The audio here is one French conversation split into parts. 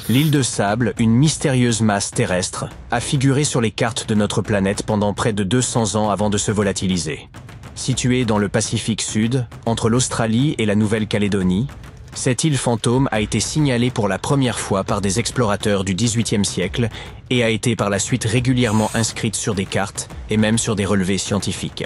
L'île de Sable, une mystérieuse masse terrestre, a figuré sur les cartes de notre planète pendant près de 200 ans avant de se volatiliser. Située dans le Pacifique Sud, entre l'Australie et la Nouvelle-Calédonie, cette île fantôme a été signalée pour la première fois par des explorateurs du XVIIIe siècle et a été par la suite régulièrement inscrite sur des cartes et même sur des relevés scientifiques.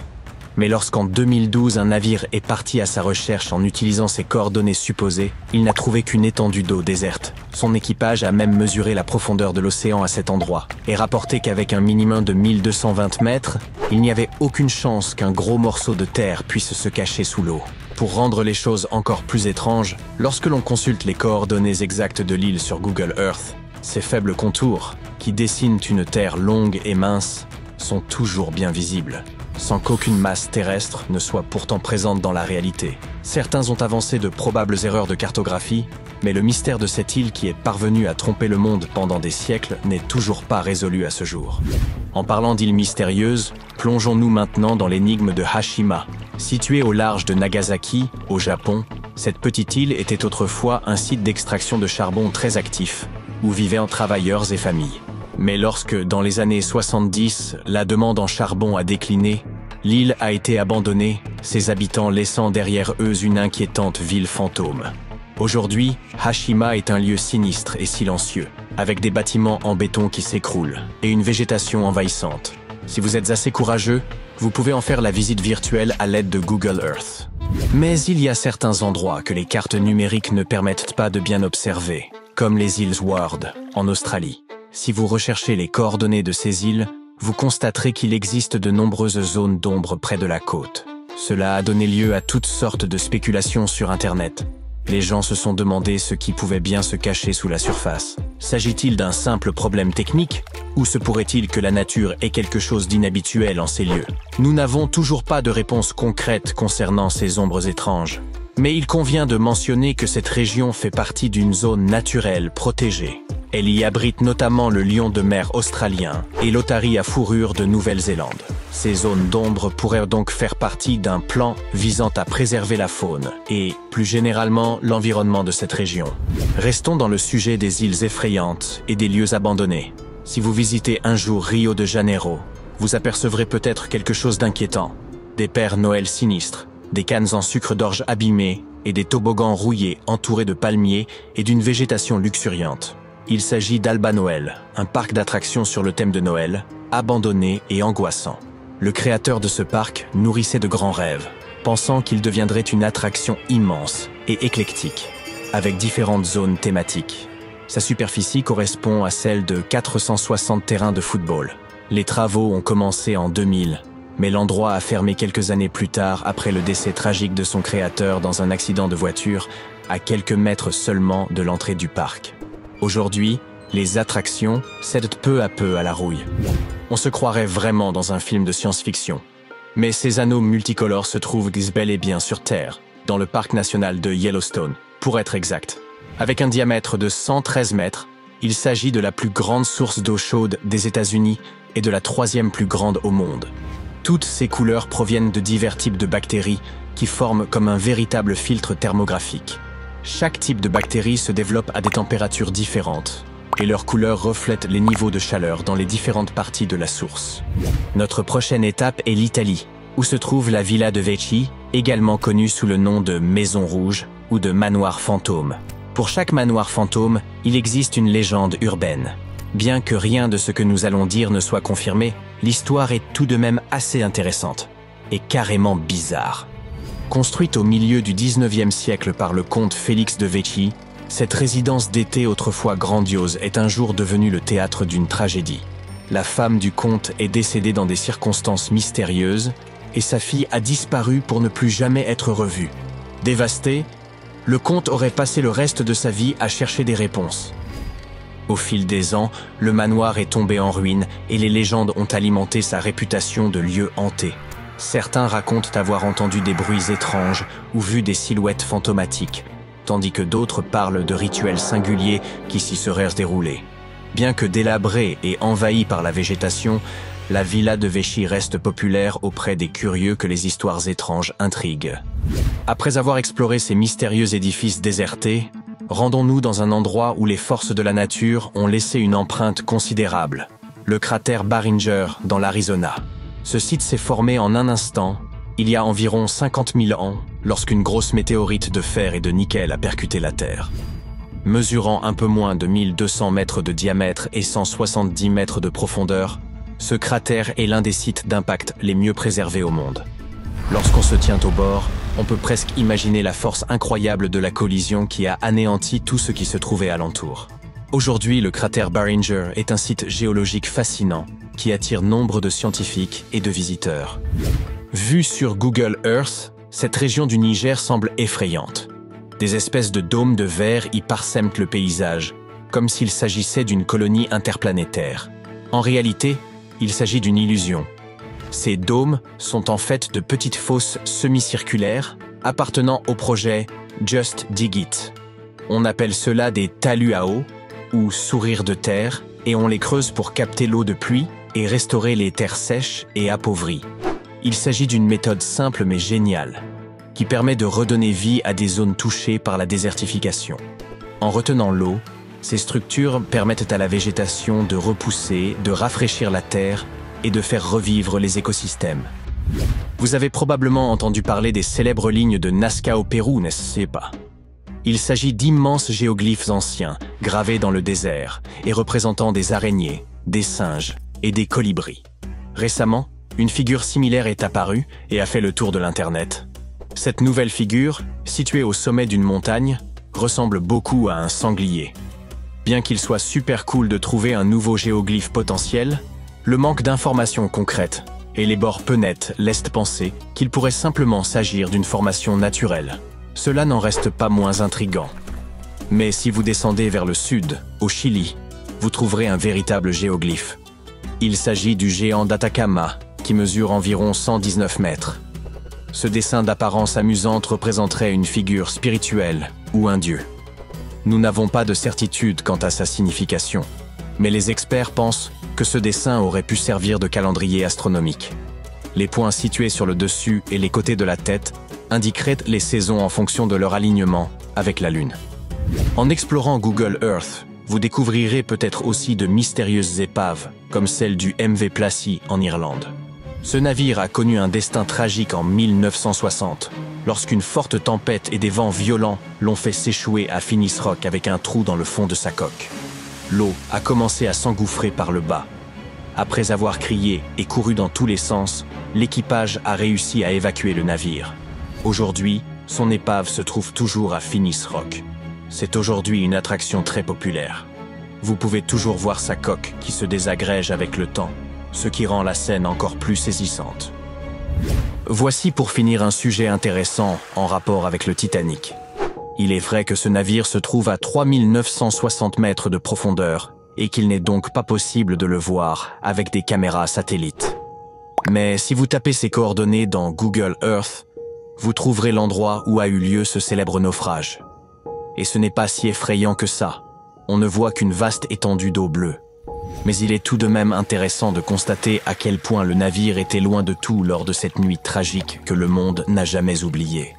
Mais lorsqu'en 2012 un navire est parti à sa recherche en utilisant ses coordonnées supposées, il n'a trouvé qu'une étendue d'eau déserte. Son équipage a même mesuré la profondeur de l'océan à cet endroit et rapporté qu'avec un minimum de 1220 mètres, il n'y avait aucune chance qu'un gros morceau de terre puisse se cacher sous l'eau. Pour rendre les choses encore plus étranges, lorsque l'on consulte les coordonnées exactes de l'île sur Google Earth, ces faibles contours, qui dessinent une terre longue et mince, sont toujours bien visibles, sans qu'aucune masse terrestre ne soit pourtant présente dans la réalité. Certains ont avancé de probables erreurs de cartographie, mais le mystère de cette île qui est parvenue à tromper le monde pendant des siècles n'est toujours pas résolu à ce jour. En parlant d'îles mystérieuses, plongeons-nous maintenant dans l'énigme de Hashima. Située au large de Nagasaki, au Japon, cette petite île était autrefois un site d'extraction de charbon très actif, où vivaient travailleurs et familles. Mais lorsque, dans les années 70, la demande en charbon a décliné, l'île a été abandonnée, ses habitants laissant derrière eux une inquiétante ville fantôme. Aujourd'hui, Hashima est un lieu sinistre et silencieux, avec des bâtiments en béton qui s'écroulent et une végétation envahissante. Si vous êtes assez courageux, vous pouvez en faire la visite virtuelle à l'aide de Google Earth. Mais il y a certains endroits que les cartes numériques ne permettent pas de bien observer, comme les îles Ward, en Australie. Si vous recherchez les coordonnées de ces îles, vous constaterez qu'il existe de nombreuses zones d'ombre près de la côte. Cela a donné lieu à toutes sortes de spéculations sur Internet. Les gens se sont demandé ce qui pouvait bien se cacher sous la surface. S'agit-il d'un simple problème technique, ou se pourrait-il que la nature ait quelque chose d'inhabituel en ces lieux? Nous n'avons toujours pas de réponse concrète concernant ces ombres étranges. Mais il convient de mentionner que cette région fait partie d'une zone naturelle protégée. Elle y abrite notamment le lion de mer australien et l'otarie à fourrure de Nouvelle-Zélande. Ces zones d'ombre pourraient donc faire partie d'un plan visant à préserver la faune et, plus généralement, l'environnement de cette région. Restons dans le sujet des îles effrayantes et des lieux abandonnés. Si vous visitez un jour Rio de Janeiro, vous apercevrez peut-être quelque chose d'inquiétant. Des Pères Noël sinistres, des cannes en sucre d'orge abîmées et des toboggans rouillés entourés de palmiers et d'une végétation luxuriante. Il s'agit d'Alba Noël, un parc d'attractions sur le thème de Noël, abandonné et angoissant. Le créateur de ce parc nourrissait de grands rêves, pensant qu'il deviendrait une attraction immense et éclectique, avec différentes zones thématiques. Sa superficie correspond à celle de 460 terrains de football. Les travaux ont commencé en 2000, mais l'endroit a fermé quelques années plus tard après le décès tragique de son créateur dans un accident de voiture, à quelques mètres seulement de l'entrée du parc. Aujourd'hui, les attractions cèdent peu à peu à la rouille. On se croirait vraiment dans un film de science-fiction. Mais ces anneaux multicolores se trouvent bel et bien sur Terre, dans le parc national de Yellowstone, pour être exact. Avec un diamètre de 113 mètres, il s'agit de la plus grande source d'eau chaude des États-Unis et de la troisième plus grande au monde. Toutes ces couleurs proviennent de divers types de bactéries qui forment comme un véritable filtre thermographique. Chaque type de bactérie se développe à des températures différentes, et leurs couleurs reflètent les niveaux de chaleur dans les différentes parties de la source. Notre prochaine étape est l'Italie, où se trouve la Villa de Vecchi, également connue sous le nom de Maison Rouge ou de Manoir Fantôme. Pour chaque manoir fantôme, il existe une légende urbaine. Bien que rien de ce que nous allons dire ne soit confirmé, l'histoire est tout de même assez intéressante, et carrément bizarre. Construite au milieu du XIXe siècle par le comte Félix de Vecchi, cette résidence d'été autrefois grandiose est un jour devenue le théâtre d'une tragédie. La femme du comte est décédée dans des circonstances mystérieuses et sa fille a disparu pour ne plus jamais être revue. Dévasté, le comte aurait passé le reste de sa vie à chercher des réponses. Au fil des ans, le manoir est tombé en ruine et les légendes ont alimenté sa réputation de lieu hanté. Certains racontent avoir entendu des bruits étranges ou vu des silhouettes fantomatiques, tandis que d'autres parlent de rituels singuliers qui s'y seraient déroulés. Bien que délabrée et envahie par la végétation, la villa de Vecchi reste populaire auprès des curieux que les histoires étranges intriguent. Après avoir exploré ces mystérieux édifices désertés, Rendons-nous dans un endroit où les forces de la nature ont laissé une empreinte considérable, le cratère Barringer dans l'Arizona. Ce site s'est formé en un instant, il y a environ 50 000 ans, lorsqu'une grosse météorite de fer et de nickel a percuté la Terre. Mesurant un peu moins de 1200 mètres de diamètre et 170 mètres de profondeur, ce cratère est l'un des sites d'impact les mieux préservés au monde. Lorsqu'on se tient au bord, on peut presque imaginer la force incroyable de la collision qui a anéanti tout ce qui se trouvait alentour. Aujourd'hui, le cratère Barringer est un site géologique fascinant qui attire nombre de scientifiques et de visiteurs. Vue sur Google Earth, cette région du Niger semble effrayante. Des espèces de dômes de verre y parsèment le paysage, comme s'il s'agissait d'une colonie interplanétaire. En réalité, il s'agit d'une illusion. Ces dômes sont en fait de petites fosses semi-circulaires appartenant au projet Just Dig It. On appelle cela des talus à eau ou sourires de terre et on les creuse pour capter l'eau de pluie et restaurer les terres sèches et appauvries. Il s'agit d'une méthode simple mais géniale qui permet de redonner vie à des zones touchées par la désertification. En retenant l'eau, ces structures permettent à la végétation de repousser, de rafraîchir la terre et de faire revivre les écosystèmes. Vous avez probablement entendu parler des célèbres lignes de Nazca au Pérou, n'est-ce pas? Il s'agit d'immenses géoglyphes anciens, gravés dans le désert et représentant des araignées, des singes et des colibris. Récemment, une figure similaire est apparue et a fait le tour de l'Internet. Cette nouvelle figure, située au sommet d'une montagne, ressemble beaucoup à un sanglier. Bien qu'il soit super cool de trouver un nouveau géoglyphe potentiel, le manque d'informations concrètes et les bords peu nets laissent penser qu'il pourrait simplement s'agir d'une formation naturelle. Cela n'en reste pas moins intriguant. Mais si vous descendez vers le sud, au Chili, vous trouverez un véritable géoglyphe. Il s'agit du géant d'Atacama, qui mesure environ 119 mètres. Ce dessin d'apparence amusante représenterait une figure spirituelle ou un dieu. Nous n'avons pas de certitude quant à sa signification, mais les experts pensent que ce dessin aurait pu servir de calendrier astronomique. Les points situés sur le dessus et les côtés de la tête indiqueraient les saisons en fonction de leur alignement avec la Lune. En explorant Google Earth, vous découvrirez peut-être aussi de mystérieuses épaves, comme celle du MV Placey en Irlande. Ce navire a connu un destin tragique en 1960, lorsqu'une forte tempête et des vents violents l'ont fait s'échouer à Finis Rock avec un trou dans le fond de sa coque. L'eau a commencé à s'engouffrer par le bas. Après avoir crié et couru dans tous les sens, l'équipage a réussi à évacuer le navire. Aujourd'hui, son épave se trouve toujours à Finis Rock. C'est aujourd'hui une attraction très populaire. Vous pouvez toujours voir sa coque qui se désagrège avec le temps, ce qui rend la scène encore plus saisissante. Voici pour finir un sujet intéressant en rapport avec le Titanic. Il est vrai que ce navire se trouve à 3960 mètres de profondeur et qu'il n'est donc pas possible de le voir avec des caméras satellites. Mais si vous tapez ces coordonnées dans Google Earth, vous trouverez l'endroit où a eu lieu ce célèbre naufrage. Et ce n'est pas si effrayant que ça. On ne voit qu'une vaste étendue d'eau bleue. Mais il est tout de même intéressant de constater à quel point le navire était loin de tout lors de cette nuit tragique que le monde n'a jamais oubliée.